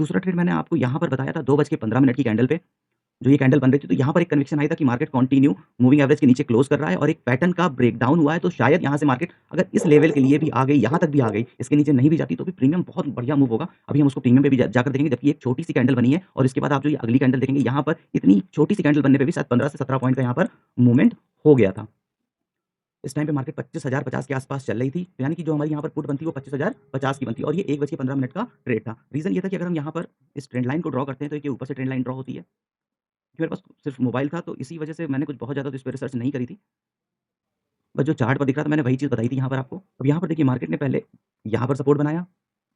दूसरा ट्रेड मैंने आपको यहाँ पर बताया था 2:15 की कैंडल पे, जो ये कैंडल बन रही थी, तो यहाँ पर एक कन्विक्शन आया था कि मार्केट कंटिन्यू मूविंग एवरेज के नीचे क्लोज़ कर रहा है और एक पैटर्न का ब्रेकडाउन हुआ है, तो शायद यहाँ से मार्केट अगर इस लेवल के लिए भी आ गई, यहाँ तक भी आ गई, इसके नीचे नहीं भी जाती तो भी प्रीमियम बहुत बढ़िया मूव होगा। अभी हम उसको प्रीमियम पे भी जाकर देखेंगे, जबकि एक छोटी-सी कैंडल बनी है और इसके बाद आप जो ये अगली कैंडल देखेंगे, यहाँ पर इतनी छोटी-सी कैंडल बनने पे भी शायद 15 से 17 पॉइंट का यहाँ पर मूवमेंट हो गया था। इस टाइम पे मार्केट 25,050 के आस-पास चल रही थी, तो यानी कि जो हमारी यहाँ पर पुट बनती है वो 25,050 की बनती है और ये 1:15 का ट्रेड था। रीज़न ये था कि अगर हम यहाँ पर इस ट्रेंड लाइन को ड्रॉ करते हैं, तो ये ऊपर से ट्रेंड लाइन ड्रॉ होती है। मेरे पास सिर्फ़ मोबाइल था, तो इसी वजह से मैंने कुछ बहुत ज़्यादा तो इस पे रिसर्च नहीं करी थी। बस जो चार्ट पर दिख रहा था मैंने वही चीज़ बताई थी यहाँ पर आपको। अब यहाँ पर देखिए मार्केट ने पहले यहाँ पर सपोर्ट बनाया,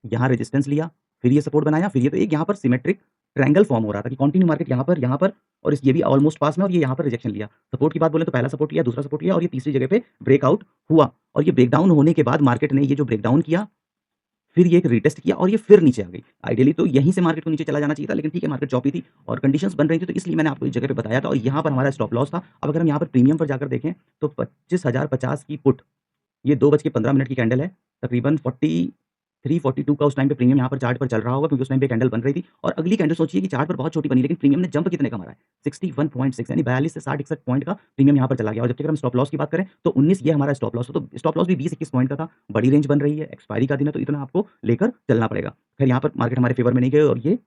यहाँ रेजिस्टेंस लिया, फिर ये सपोर्ट बनाया, फिर ये तो एक यहाँ पर सिमेट्रिक ट्रायंगल फॉर्म हो रहा था कि कंटिन्यू मार्केट यहाँ पर और इस ये भी ऑलमोस्ट पास में और ये यहाँ पर रिजेक्शन लिया। सपोर्ट की बात बोले तो पहला सपोर्ट लिया, दूसरा सपोर्ट लिया और ये तीसरी जगह पे ब्रेकआउट हुआ और ये ब्रेकडाउन होने के बाद मार्केट ने ये जो ब्रेकडाउन किया फिर ये एक रीटेस्ट किया और ये फिर नीचे आ गई। आइडियली तो यहीं से मार्केट को नीचे चला जाना चाहिए था, लेकिन ठीक है मार्केट चौपी थी और कंडीशंस बन रही थी, तो इसलिए मैंने आपको इस जगह पे बताया था और यहाँ पर हमारा स्टॉप लॉस था। अब अगर हम यहाँ पर प्रीमियम पर जाकर देखें, तो 25,050 की पुट, ये 2:15 की कैंडल है, तकरीबन 43-42 का उस टाइम पे प्रीमियम यहाँ पर चार्ट पर चल रहा होगा क्योंकि उस टाइम पे कैंडल बन रही थी और अगली कैंडल सोचिए कि चार्ट पर बहुत छोटी बनी, लेकिन प्रीमियम ने जंप कितने का मारा है? 61.6 यानी 42 से 60-61 पॉइंट का प्रीमियम यहाँ पर चला गया और जबकि अगर हम स्टॉप लॉस की बात करें, तो 19 ये हमारा स्टॉप लॉस था, तो स्टॉप लॉस भी 20-21 पॉइंट का था। बड़ी रेंज बन रही है, एक्सपायरी का दिन है, तो इतना आपको लेकर चलना पड़ेगा। खैर यहाँ पर मार्केट हमारे फेवर में नहीं गई और ये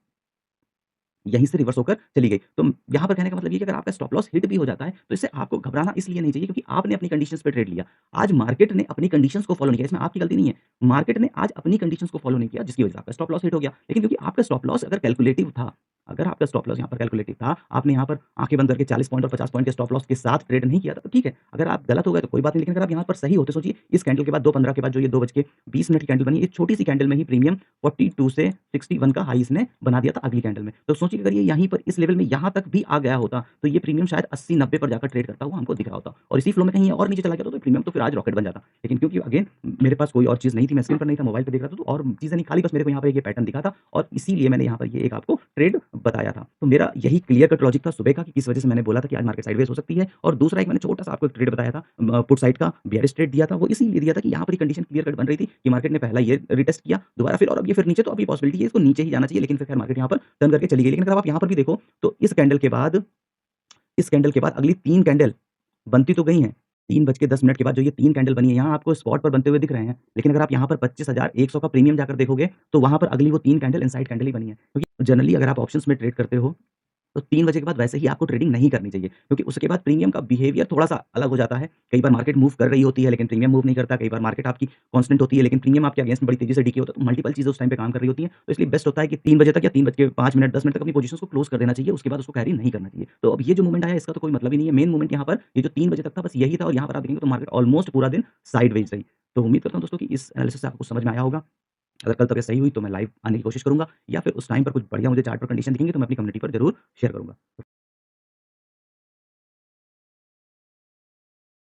यहीं से रिवर्स होकर चली गई। तो यहाँ पर कहने का मतलब ये है कि अगर आपका स्टॉप लॉस हिट भी हो जाता है, तो इससे आपको घबराना इसलिए नहीं चाहिए क्योंकि आपने अपनी कंडीशंस पे ट्रेड लिया। आज मार्केट ने अपनी कंडीशंस को फॉलो नहीं किया, इसमें आपकी गलती नहीं है। मार्केट ने आज अपनी कंडीशंस को फॉलो नहीं किया, जिसकी वजह से आपका स्टॉप लॉस हिट हो गया। लेकिन क्योंकि आपका स्टॉप लॉस अगर कैलकुलेटिव था, अगर आपका स्टॉप लॉस यहाँ पर कैलकुलेटिव था, आपने यहाँ पर आँखें बंद करके 40 पॉइंट और 50 पॉइंट के स्टॉप लॉस के साथ ट्रेड नहीं किया था, तो ठीक है। अगर आप गलत हो गए तो कोई बात नहीं, लेकिन अगर आप यहाँ पर सही होते, सोचिए इस कैंडल के बाद 2:15 के बाद जो ये 2:20 की कैंडल बनी, इस छोटी-सी कैंडल में ही प्रीमियम 42 से 61 का हाई इसने बना दिया था अगली कैंडल में। तो सोचिए अगर ये यहीं पर इस लेवल में यहाँ तक भी आ गया होता, तो ये प्रीमियम शायद 80-90 पर जाकर ट्रेड करता हुआ हमको दिख रहा होता और इसी फ्लो में कहीं और नीचे चला गया तो प्रीमियम तो फिर आज रॉकेट बन जाता। लेकिन क्योंकि अगेन मेरे पास कोई और चीज़ नहीं थी, मैं स्क्रीन पर नहीं था, मोबाइल पे देख रहा था, तो और चीज़ें नहीं, खाली बस मेरे को यहाँ पे ये पैटर्न दिखा था और इसीलिए मैंने यहाँ पर ये एक आपको ट्रेड बताया था। तो मेरा यही क्लियर कट लॉजिक था सुबह का कि किस वजह से मैंने बोला था कि आज मार्केट साइडवेज हो सकती है और दूसरा एक मैंने छोटा-सा आपको एक ट्रेड बताया था पुट साइड का बेयरिश ट्रेड दिया था, वो इसीलिए दिया था कि यहाँ पर ये कंडीशन क्लियर कट बन रही थी कि मार्केट ने पहला ये रिटेस्ट किया, दोबारा फिर और अब ये फिर नीचे, तो अभी पॉसिबिलिटी है इसको नीचे ही जाना चाहिए, लेकिन फिर खैर मार्केट यहाँ पर टर्न करके चली गई। लेकिन अगर आप यहाँ पर भी देखो, तो इस कैंडल के बाद अगली 3 कैंडल बनती तो गई हैं। 3:10 के बाद जो ये 3 कैंडल बनी है, यहाँ आपको स्पॉट पर बनते हुए दिख रहे हैं। लेकिन अगर आप यहाँ पर 25,100 का प्रीमियम जाकर देखोगे, तो वहाँ पर अगली वो 3 कैंडल इनसाइड कैंडल ही बनी है। क्योंकि जनरली अगर आप ऑप्शंस में ट्रेड करते हो, तो 3 बजे के बाद वैसे ही आपको ट्रेडिंग नहीं करनी चाहिए, क्योंकि उसके बाद प्रीमियम का बिहेवियर थोड़ा-सा अलग हो जाता है। कई बार मार्केट मूव कर रही होती है, लेकिन प्रीमियम मूव नहीं करता। कई बार मार्केट आपकी कांस्टेंट होती है, लेकिन प्रीमियम आपके अगेंस्ट में बड़ी तेज़ी से डिके होता है, तो मल्टीपल चीज़ें उस टाइम पे काम कर रही होती हैं। तो इसलिए बेस्ट होता है कि 3 बजे तक या 3 बज के 5 मिनट, 10 मिनट तक अपनी पोज़ीशंस को क्लोज़ कर देना चाहिए, उसके बाद उसको कैरी नहीं करना चाहिए। तो अब ये जो मूवमेंट आया इसका तो कोई मतलब ही नहीं है। मेन मूवमेंट यहाँ पर ये जो 3 बजे तक था बस यही था और यहाँ पर आप देखेंगे तो मार्केट ऑलमोस्ट पूरा दिन साइडवेज़ रही। तो उम्मीद करता हूँ दोस्तों कि इस एनालिसिस से आपको समझ में आया होगा। अगर कल तबीयत सही हुई तो मैं लाइव आने की कोशिश करूँगा या फिर उस टाइम पर कुछ बढ़िया मुझे चार्ट पर कंडीशन दिखेंगी तो मैं अपनी कम्युनिटी पर ज़रूर शेयर करूँगा।